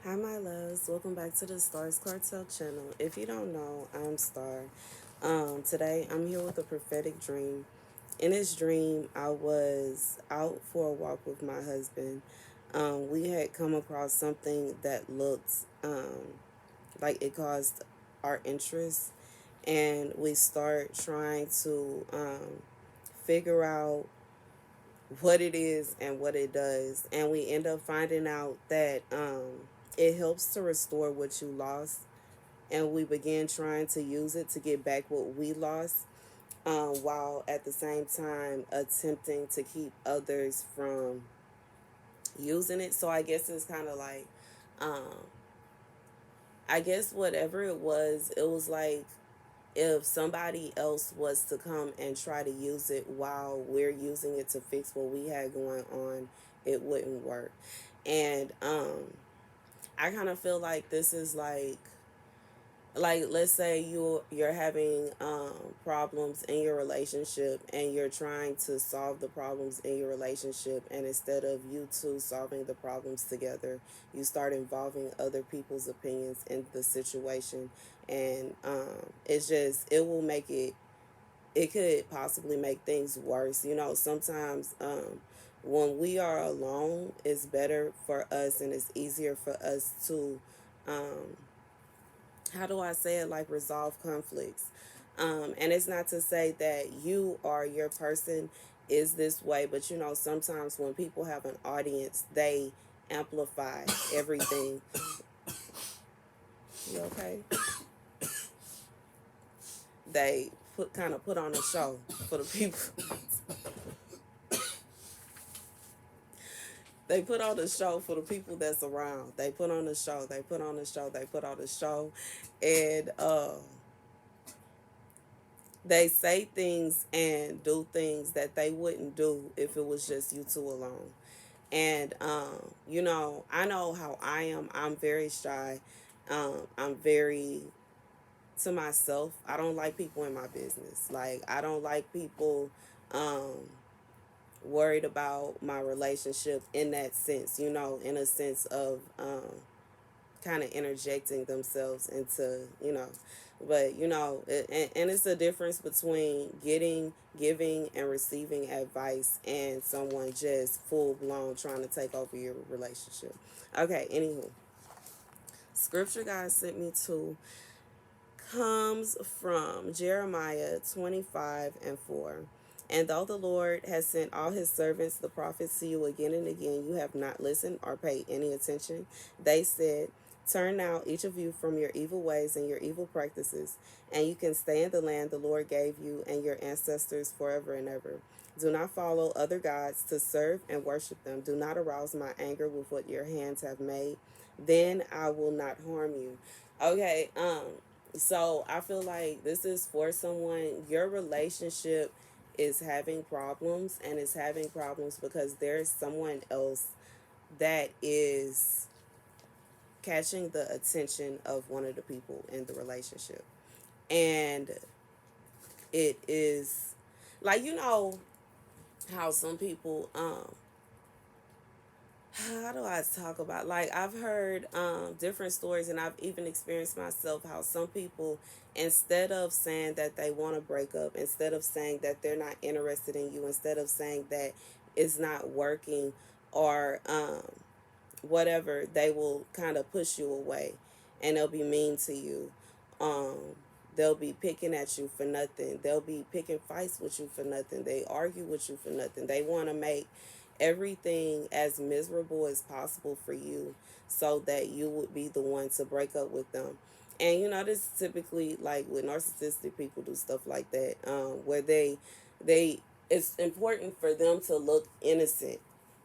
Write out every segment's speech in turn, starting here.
Hi, my loves. Welcome back to the Starscartel channel. If you don't know, I'm Star. Today, I'm here with a prophetic dream. In this dream, I was out for a walk with my husband. We had come across something that looked like it caused our interest, and we start trying to figure out what it is and what it does. And we end up finding out that it helps to restore what you lost. And we begin trying to use it to get back what we lost, while at the same time attempting to keep others from using it. So I guess it's kind of like, um, I guess whatever it was like if somebody else was to come and try to use it while we're using it to fix what we had going on, it wouldn't work. And I kind of feel like this is like let's say you're having problems in your relationship, and you're trying to solve the problems in your relationship, and instead of you two solving the problems together, you start involving other people's opinions in the situation. And it will make it could possibly make things worse. Sometimes when we are alone, it's better for us, and it's easier for us to um, how do I say it, like resolve conflicts. And it's not to say that you or your person is this way, but sometimes when people have an audience, they amplify everything. You okay? They put on a show for the people. They put on a show for the people that's around. They put on a show. They put on a show. They put on a show, and they say things and do things that they wouldn't do if it was just you two alone. And I know how I am. I'm very shy. I'm very to myself. I don't like people in my business. Like, I don't like people um, worried about my relationship in that sense. In a sense of kind of interjecting themselves into, but and it's a difference between giving and receiving advice, and someone just full blown trying to take over your relationship. Okay, anywho, scripture God sent me to comes from Jeremiah 25:4. And though the Lord has sent all his servants, the prophets, to you again and again, you have not listened or paid any attention. They said, turn now, each of you, from your evil ways and your evil practices, and you can stay in the land the Lord gave you and your ancestors forever and ever. Do not follow other gods to serve and worship them. Do not arouse my anger with what your hands have made. Then I will not harm you. Okay, so I feel like this is for someone. Your relationship is having problems, and it's having problems because there's someone else that is catching the attention of one of the people in the relationship. And it is like, how some people how do I talk about, like, I've heard different stories, and I've even experienced myself how some people, instead of saying that they want to break up, instead of saying that they're not interested in you, instead of saying that it's not working, or whatever, they will kind of push you away, and they'll be mean to you. um they'll be picking at you for nothing. They'll be picking fights with you for nothing. They argue with you for nothing. They want to make everything as miserable as possible for you, so that you would be the one to break up with them. And this typically, like, with narcissistic people, do stuff like that, where they it's important for them to look innocent,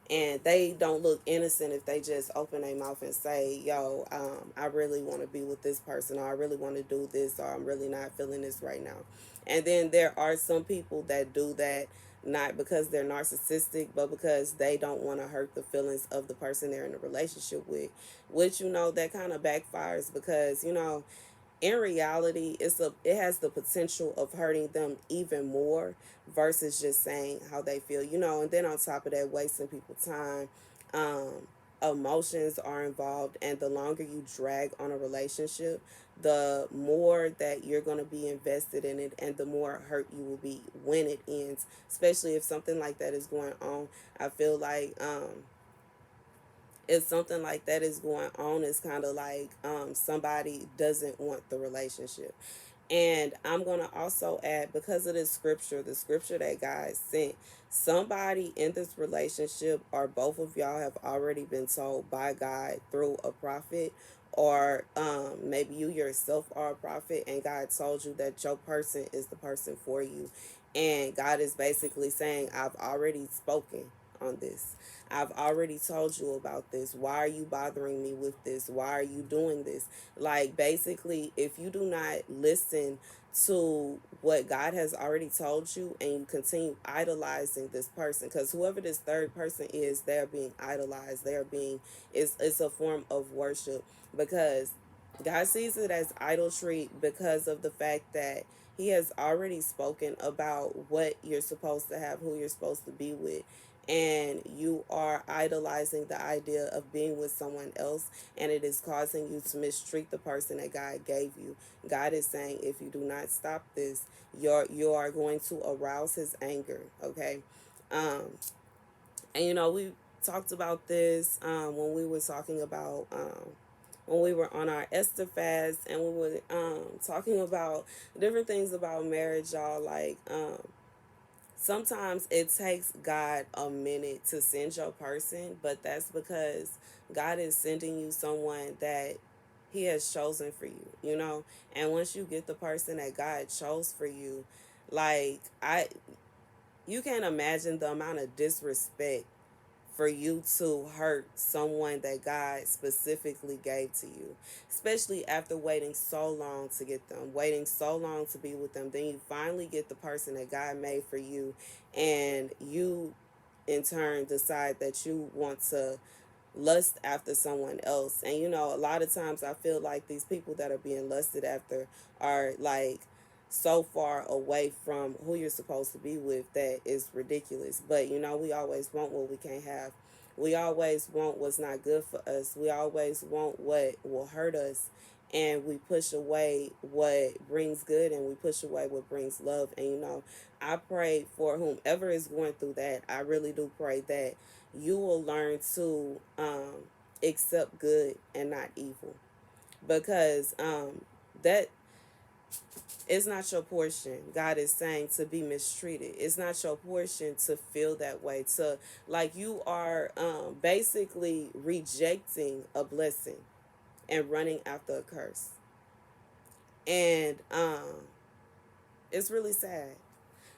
and they don't look innocent if they just open their mouth and say, yo, I really want to be with this person, or I really want to do this, or I'm really not feeling this right now. And then there are some people that do that, not because they're narcissistic, but because they don't want to hurt the feelings of the person they're in a relationship with, which, that kind of backfires, because in reality, it has the potential of hurting them even more, versus just saying how they feel. And then on top of that, wasting people's time, um emotions are involved, and the longer you drag on a relationship, the more that you're going to be invested in it, and the more hurt you will be when it ends, especially if something like that is going on. I feel like if something like that is going on, it's kind of like somebody doesn't want the relationship. And I'm going to also add, because of this scripture, the scripture that God sent, somebody in this relationship, or both of y'all, have already been told by God through a prophet, or maybe you yourself are a prophet, and God told you that your person is the person for you. And God is basically saying, I've already spoken on this. I've already told you about this. Why are you bothering me with this? Why are you doing this? Like, basically, if you do not listen to what God has already told you, and you continue idolizing this person, because whoever this third person is, they're being idolized. They're being, it's a form of worship, because God sees it as idolatry because of the fact that He has already spoken about what you're supposed to have, who you're supposed to be with, and you are idolizing the idea of being with someone else, and it is causing you to mistreat the person that God gave you. God is saying, if you do not stop this, you are going to arouse His anger. Okay. um and we talked about this when we were talking about when we were on our Esther fast, and we were talking about different things about marriage, y'all. Like, sometimes it takes God a minute to send your person, but that's because God is sending you someone that He has chosen for you, And once you get the person that God chose for you, like, you can't imagine the amount of disrespect for you to hurt someone that God specifically gave to you, especially after waiting so long to get them, waiting so long to be with them. Then you finally get the person that God made for you, and you in turn decide that you want to lust after someone else. And a lot of times I feel like these people that are being lusted after are like so far away from who you're supposed to be with that is ridiculous. But we always want what we can't have. We always want what's not good for us. We always want what will hurt us, and we push away what brings good, and we push away what brings love. And I pray for whomever is going through that. I really do pray that you will learn to accept good and not evil, because that is not your portion. God is saying to be mistreated. It's not your portion to feel that way. To, like, you are basically rejecting a blessing and running after a curse, and it's really sad.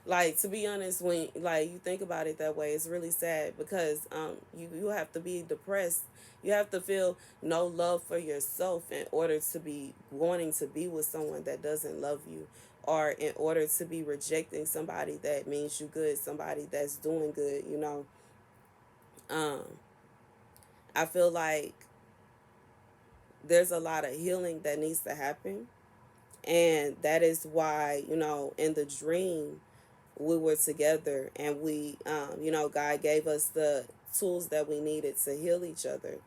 Like, to be honest, when like you think about it that way, it's really sad, because you have to be depressed. You have to feel no love for yourself in order to be wanting to be with someone that doesn't love you, or in order to be rejecting somebody that means you good, somebody that's doing good. um I feel like there's a lot of healing that needs to happen, and that is why, in the dream, we were together, and God gave us the tools that we needed to heal each other,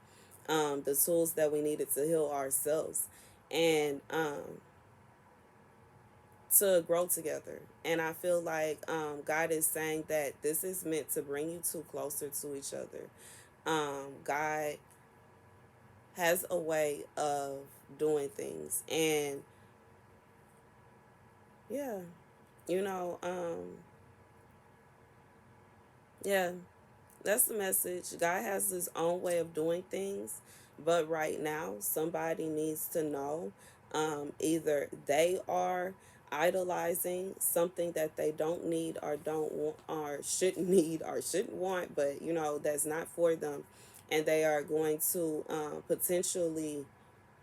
the tools that we needed to heal ourselves, and to grow together. And I feel like God is saying that this is meant to bring you two closer to each other. God has a way of doing things, and yeah, you know, yeah, that's the message. God has His own way of doing things, but right now, somebody needs to know, either they are idolizing something that they don't need, or don't want, or shouldn't need, or shouldn't want, but that's not for them, and they are going to potentially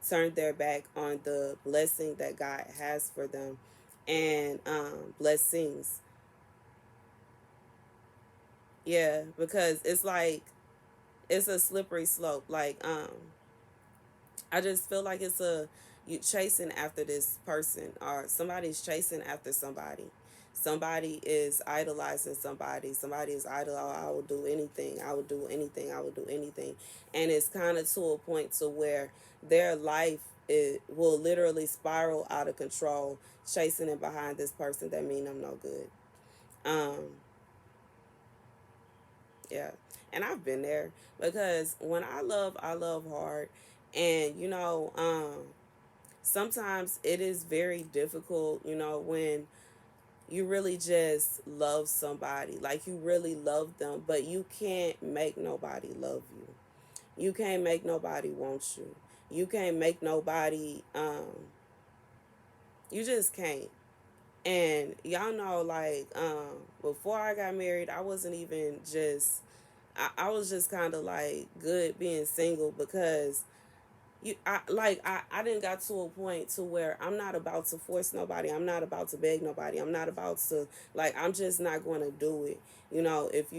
turn their back on the blessing that God has for them, and blessings. Yeah, because it's like, it's a slippery slope. Like, I just feel like it's a, you chasing after this person, or somebody's chasing after somebody. Somebody is idolizing somebody. Somebody is idol. Oh, I will do anything. I will do anything. I will do anything. And it's kind of to a point to where their life, it will literally spiral out of control, chasing it behind this person that mean them no good. Um, yeah. And I've been there because when I love hard. And, sometimes it is very difficult, when you really just love somebody, like you really love them, but you can't make nobody love you. You can't make nobody want you. You can't make nobody, you just can't. And y'all know, like, before I got married, I wasn't even just, I was just kind of like good being single because I didn't got to a point to where I'm not about to force nobody. I'm not about to beg nobody. I'm not about to, like, I'm just not going to do it. If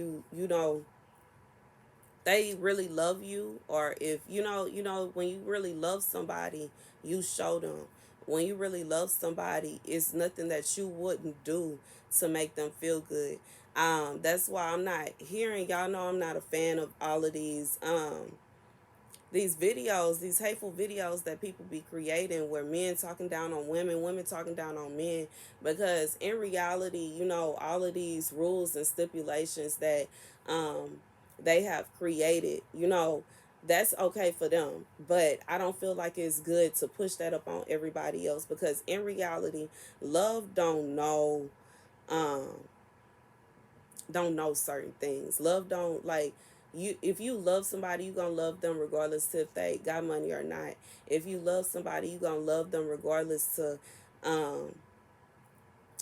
they really love you, or if when you really love somebody, you show them. When you really love somebody, it's nothing that you wouldn't do to make them feel good. That's why I'm not hearing, y'all know I'm not a fan of all of these videos, these hateful videos that people be creating, where men talking down on women, women talking down on men, because in reality, all of these rules and stipulations that they have created, that's okay for them, but I don't feel like it's good to push that up on everybody else, because in reality, love um don't know certain things. Love don't, like, you, if you love somebody, you gonna love them regardless if they got money or not. If you love somebody, you gonna love them regardless to um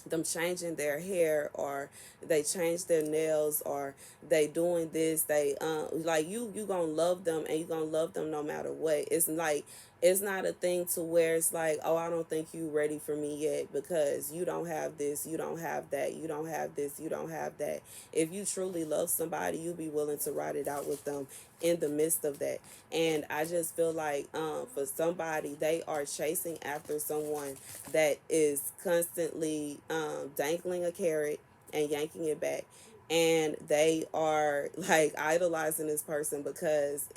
them changing their hair, or they change their nails, or they doing this, they like, you gonna love them, and you gonna love them no matter what. It's like, it's not a thing to where it's like, oh, I don't think you ready for me yet because you don't have this, you don't have that, you don't have this, you don't have that. If you truly love somebody, you be willing to ride it out with them in the midst of that. And I just feel like, for somebody, they are chasing after someone that is constantly dangling a carrot and yanking it back, and they are like idolizing this person because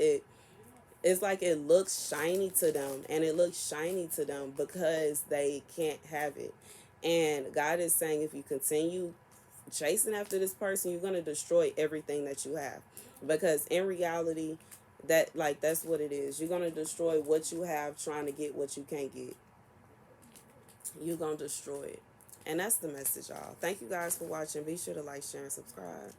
it's like it looks shiny to them, and it looks shiny to them because they can't have it. And God is saying, if you continue chasing after this person, you're going to destroy everything that you have, because in reality, that's what it is. You're going to destroy what you have trying to get what you can't get. You're going to destroy it. And that's the message, y'all. Thank you guys for watching. Be sure to like, share, and subscribe.